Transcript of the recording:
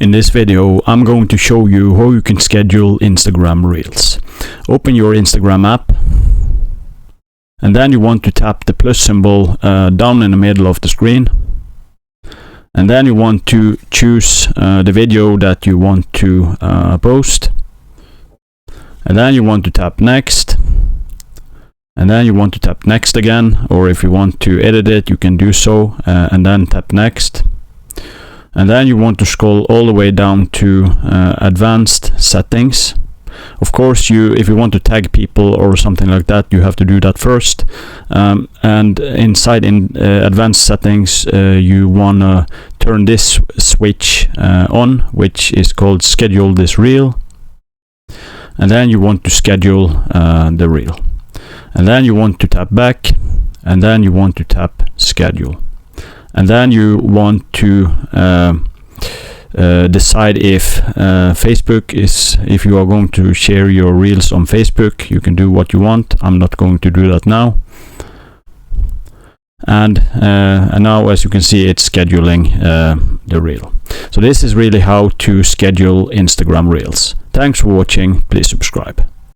In this video, I'm going to show you how you can schedule Instagram Reels. Open your Instagram app, and then you want to tap the plus symbol down in the middle of the screen. And then you want to choose the video that you want to post. And then you want to tap next. And then you want to tap next again, or if you want to edit it, you can do so, and then tap next. And then you want to scroll all the way down to advanced settings. Of course, if you want to tag people or something like that, you have to do that first. And inside advanced settings, you want to turn this switch on, which is called schedule this reel. And then you want to schedule the reel. And then you want to tap back, and then you want to tap schedule. And then you want to decide if Facebook if you are going to share your reels on Facebook. You can do what you want. I'm not going to do that now. And now, as you can see, it's scheduling the reel. So this is really how to schedule Instagram Reels. Thanks for watching. Please subscribe.